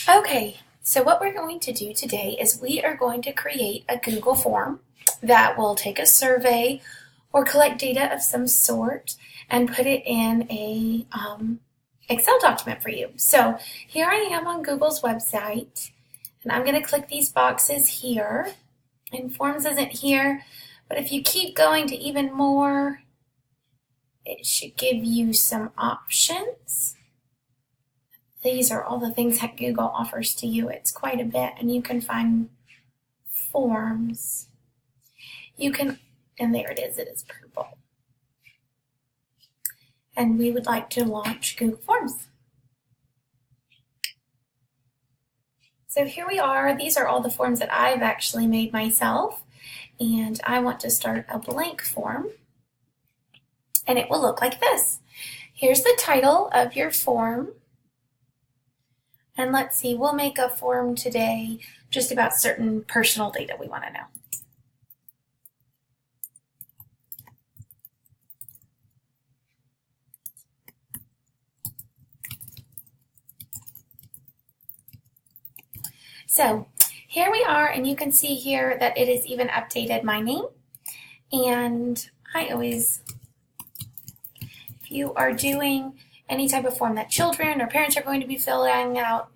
Okay, so what we're going to do today is we are going to create a Google form that will take a survey or collect data of some sort and put it in a Excel document for you. So here I am on Google's website, and I'm going to click these boxes here. And Forms isn't here, but if you keep going to even more, it should give you some options. These are all the things that Google offers to you. It's quite a bit, and you can find forms. You can, and there it is purple. And we would like to launch Google Forms. So here we are. These are all the forms that I've actually made myself, and I want to start a blank form, and it will look like this. Here's the title of your form. And let's see, we'll make a form today just about certain personal data we want to know. So here we are, and you can see here that it has even updated my name. And I always, if you are doing any type of form that children or parents are going to be filling out,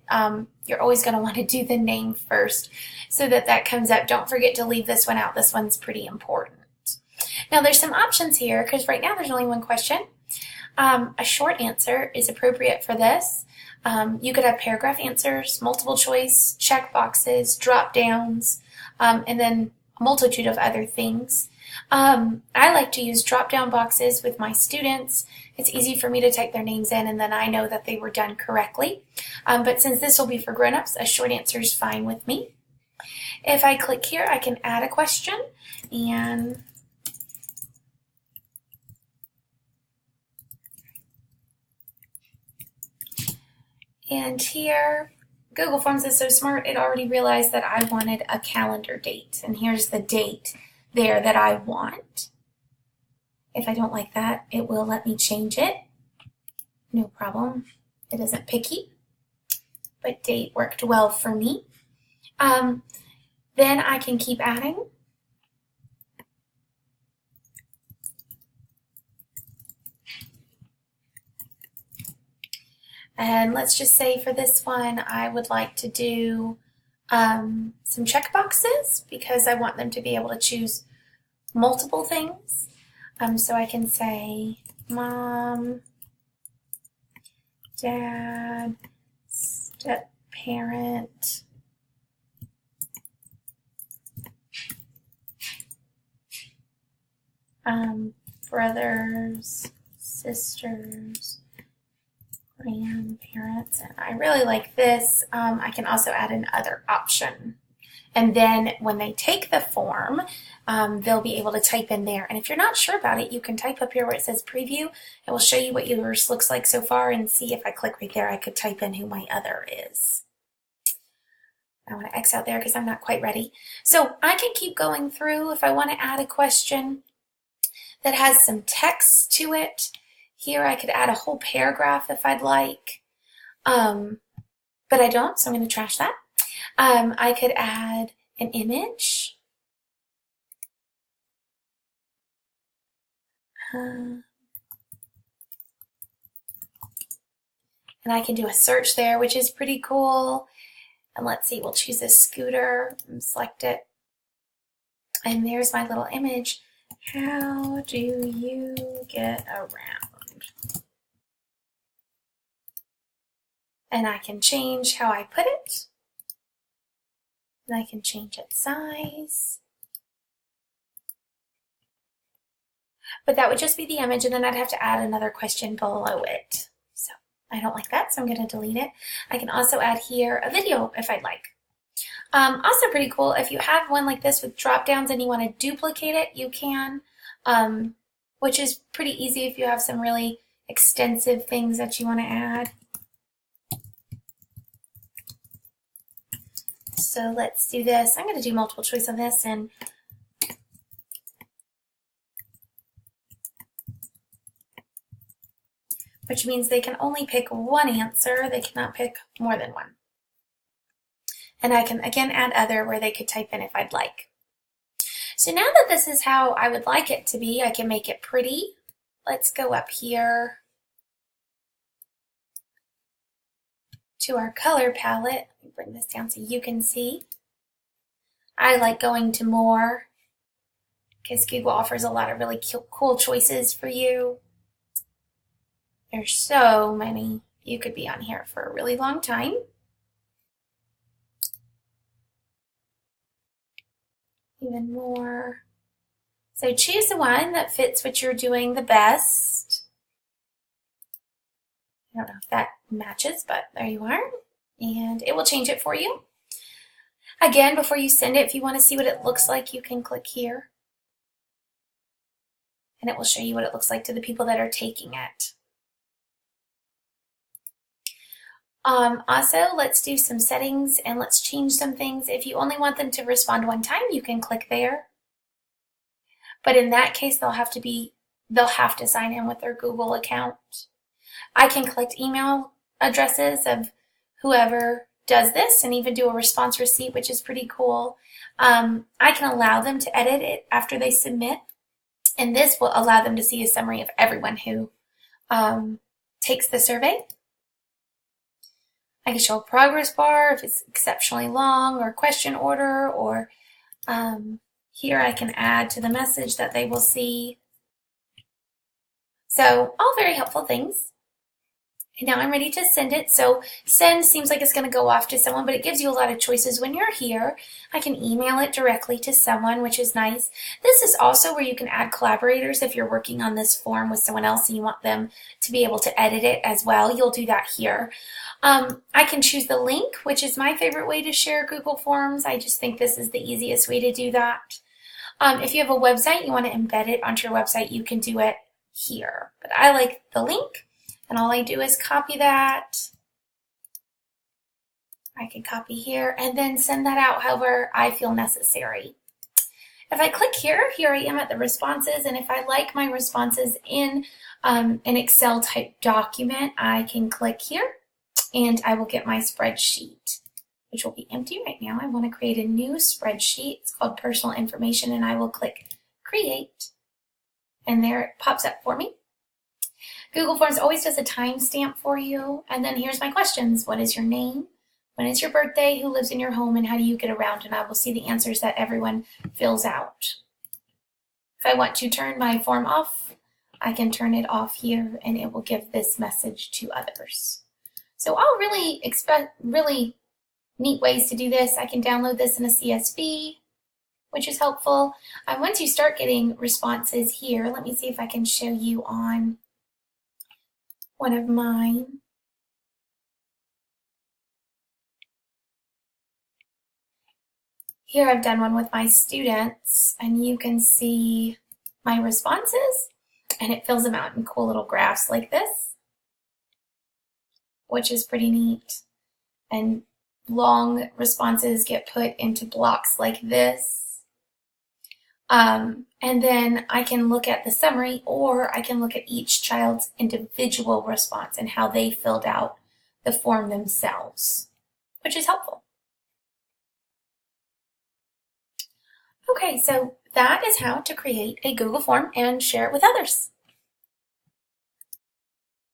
you're always going to want to do the name first so that comes up. Don't forget to leave this one out. This one's pretty important. Now there's some options here because right now there's only one question. A short answer is appropriate for this. You could have paragraph answers, multiple choice, check boxes, drop downs, and then a multitude of other things. I like to use drop down boxes with my students. It's easy for me to type their names in and then I know that they were done correctly. But since this will be for grown-ups, a short answer is fine with me. If I click here, I can add a question and here, Google Forms is so smart, it already realized that I wanted a calendar date. And here's the date there that I want. If I don't like that, it will let me change it. No problem. It isn't picky, but date worked well for me. Then I can keep adding. And let's just say for this one, I would like to do some check boxes because I want them to be able to choose multiple things. So I can say mom, dad, step parent, brothers, sisters, grandparents, and I really like this. I can also add an other option. And then when they take the form, they'll be able to type in there. And if you're not sure about it, you can type up here where it says preview. It will show you what yours looks like so far and see if I click right there, I could type in who my other is. I want to X out there because I'm not quite ready. So I can keep going through if I want to add a question that has some text to it. Here I could add a whole paragraph if I'd like, but I don't, so I'm going to trash that. I could add an image. And I can do a search there, which is pretty cool. And let's see, we'll choose a scooter and select it. And there's my little image. How do you get around? And I can change how I put it. And I can change its size. But that would just be the image, and then I'd have to add another question below it. So I don't like that, so I'm going to delete it. I can also add here a video if I'd like. Also pretty cool, if you have one like this with drop downs and you want to duplicate it, you can, which is pretty easy if you have some really extensive things that you want to add. So let's do this. I'm going to do multiple choice on this, and which means they can only pick one answer. They cannot pick more than one. And I can again add other where they could type in if I'd like. So now that this is how I would like it to be, I can make it pretty. Let's go up here to our color palette. Let me bring this down so you can see. I like going to more because Google offers a lot of really cool choices for you. There's so many. You could be on here for a really long time. Even more. So choose the one that fits what you're doing the best. I don't know if that matches, but there you are. And it will change it for you. Again, before you send it, if you want to see what it looks like, you can click here. And it will show you what it looks like to the people that are taking it. Also, let's do some settings and let's change some things. If you only want them to respond one time, you can click there. But in that case, they'll have to sign in with their Google account. I can collect email addresses of whoever does this and even do a response receipt, which is pretty cool. I can allow them to edit it after they submit, and this will allow them to see a summary of everyone who takes the survey. I can show a progress bar if it's exceptionally long, or question order, or here I can add to the message that they will see. So all very helpful things. And now I'm ready to send it. So send seems like it's going to go off to someone, but it gives you a lot of choices when you're here. I can email it directly to someone, which is nice. This is also where you can add collaborators if you're working on this form with someone else and you want them to be able to edit it as well. You'll do that here. I can choose the link, which is my favorite way to share Google Forms. I just think this is the easiest way to do that. If you have a website, you want to embed it onto your website, you can do it here. But I like the link. And all I do is copy that. I can copy here and then send that out however I feel necessary. If I click here, here I am at the responses. And if I like my responses in an Excel type document, I can click here and I will get my spreadsheet, which will be empty right now. I want to create a new spreadsheet. It's called personal information, and I will click create. And there it pops up for me. Google Forms always does a timestamp for you. And then here's my questions. What is your name? When is your birthday? Who lives in your home? And how do you get around? And I will see the answers that everyone fills out. If I want to turn my form off, I can turn it off here and it will give this message to others. So all really neat ways to do this. I can download this in a CSV, which is helpful. Once you start getting responses here, let me see if I can show you on one of mine. Here I've done one with my students, and you can see my responses, and it fills them out in cool little graphs like this, which is pretty neat. And long responses get put into blocks like this. And then I can look at the summary, or I can look at each child's individual response and how they filled out the form themselves, which is helpful. Okay, so that is how to create a Google form and share it with others.